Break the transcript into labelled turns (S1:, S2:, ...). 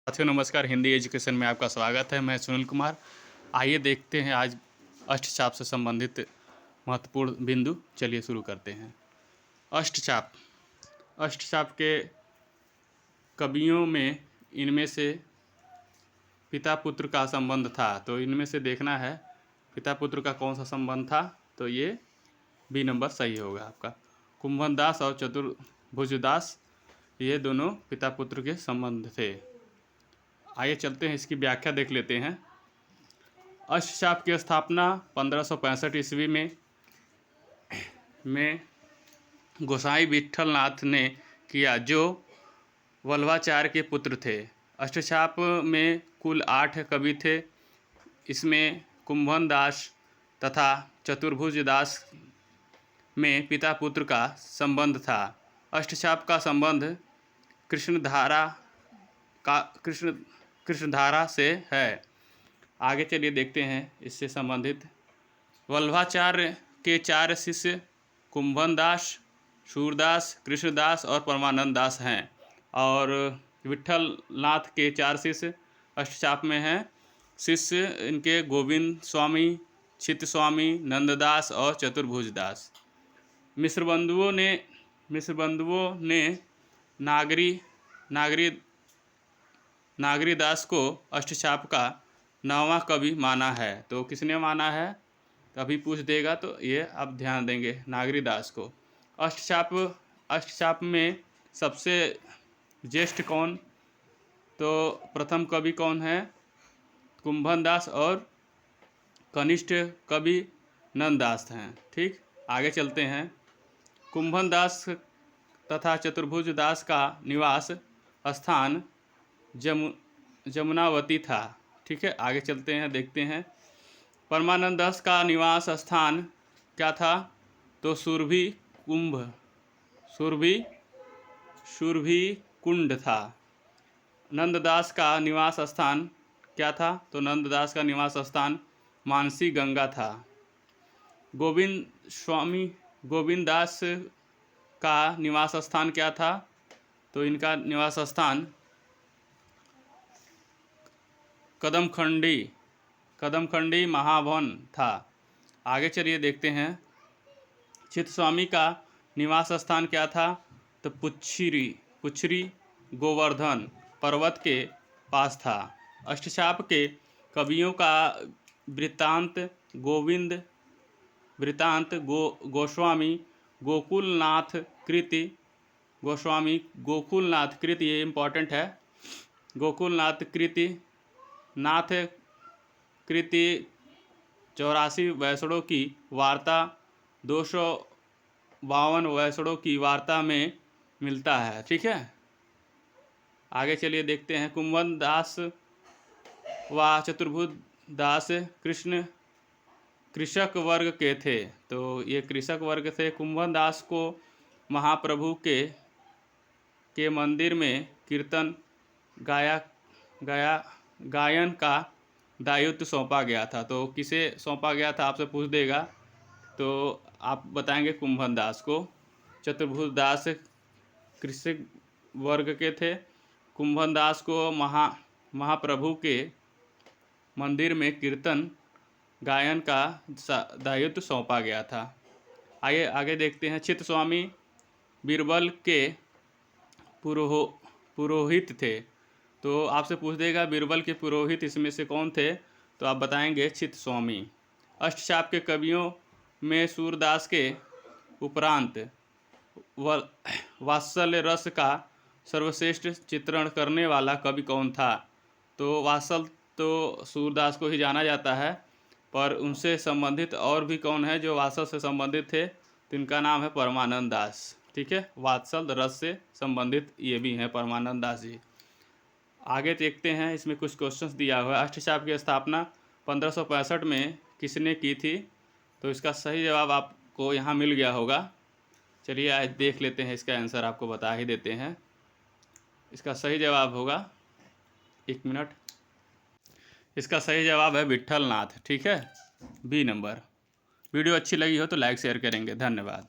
S1: साथियों नमस्कार। हिंदी एजुकेशन में आपका स्वागत है। मैं सुनील कुमार। आइए देखते हैं आज अष्टचाप से संबंधित महत्वपूर्ण बिंदु। चलिए शुरू करते हैं। अष्टचाप अष्टचाप के कवियों में इनमें से पिता पुत्र का संबंध था, तो इनमें से देखना है पिता पुत्र का कौन सा संबंध था। तो ये बी नंबर सही होगा आपका। कुंभन दास और चतुर्भुज दास, ये दोनों पिता पुत्र के संबंध थे। आइए चलते हैं, इसकी व्याख्या देख लेते हैं। अष्टचाप की स्थापना 1565 ईस्वी में गोसाई विट्ठलनाथ ने किया, जो वल्लभाचार्य के पुत्र थे। अष्टचाप में कुल 8 कवि थे। इसमें कुंभन दास तथा चतुर्भुज दास में पिता पुत्र का संबंध था। अष्टचाप का संबंध कृष्णधारा से है। आगे चलिए देखते हैं इससे संबंधित। वल्लभाचार्य के 4 शिष्य कुंभन दास, सूरदास, कृष्णदास और परमानंद दास हैं, और विट्ठलनाथ के 4 शिष्य अष्टचाप में हैं। शिष्य इनके गोविंद स्वामी, चित्त स्वामी, नंददास और चतुर्भुज दास। मिश्र बंधुओं ने नागरी दास को अष्टचाप का 9वां कवि माना है। तो किसने माना है, कभी पूछ देगा तो ये आप ध्यान देंगे, नागरी दास को। अष्टचाप में सबसे ज्येष्ठ कौन, तो प्रथम कवि कौन है, कुंभन दास, और कनिष्ठ कवि नंददास हैं। ठीक, आगे चलते हैं। कुंभन दास तथा चतुर्भुज दास का निवास स्थान जमुनावती था। ठीक है, आगे चलते हैं, देखते हैं। परमानंद दास का निवास स्थान क्या था, तो सुरभि कुंड था। नंददास का निवास स्थान क्या था, तो नंददास का निवास स्थान मानसी गंगा था। गोविंद दास का निवास स्थान क्या था, तो इनका निवास स्थान कदमखंडी महावन था। आगे चलिए देखते हैं। चित्त स्वामी का निवास स्थान क्या था, तो पुच्छरी गोवर्धन पर्वत के पास था। अष्टचाप के कवियों का वृत्तांत गोस्वामी गोकुलनाथ कृति, ये इम्पॉर्टेंट है। गोकुलनाथ कृति, नाथ कृति 84 वैष्णों की वार्ता 252 वैष्णों की वार्ता में मिलता है। ठीक है, आगे चलिए देखते हैं। कुंभन दास व चतुर्भुज दास कृषक वर्ग के थे। तो ये कृषक वर्ग थे। कुंभन दास को महाप्रभु के मंदिर में कीर्तन गायन का दायित्व सौंपा गया था। तो किसे सौंपा गया था, आपसे पूछ देगा तो आप बताएंगे कुंभन दास को। चतुर्भुज दास कृषक वर्ग के थे। कुंभन दास को महाप्रभु के मंदिर में कीर्तन गायन का दायित्व सौंपा गया था। आइए आगे देखते हैं। चित्त स्वामी बीरबल के पुरोहित थे। तो आपसे पूछ देगा बीरबल के पुरोहित इसमें से कौन थे, तो आप बताएंगे चित्त स्वामी। अष्टचाप के कवियों में सूरदास के उपरांत वात्सल्य रस का सर्वश्रेष्ठ चित्रण करने वाला कवि कौन था, तो वात्सल तो सूरदास को ही जाना जाता है, पर उनसे संबंधित और भी कौन है जो वात्सल से संबंधित थे, तो इनका नाम है परमानंद दास। ठीक है, वात्सल रस से संबंधित ये भी हैं परमानंद दास जी। आगे देखते हैं, इसमें कुछ क्वेश्चंस दिया हुआ है। अष्टचाप की स्थापना 1565 में किसने की थी, तो इसका सही जवाब आपको यहाँ मिल गया होगा। चलिए आज देख लेते हैं, इसका आंसर आपको बता ही देते हैं। इसका सही जवाब होगा, 1 मिनट, इसका सही जवाब है विट्ठलनाथ। ठीक है, बी नंबर। वीडियो अच्छी लगी हो तो लाइक शेयर करेंगे। धन्यवाद।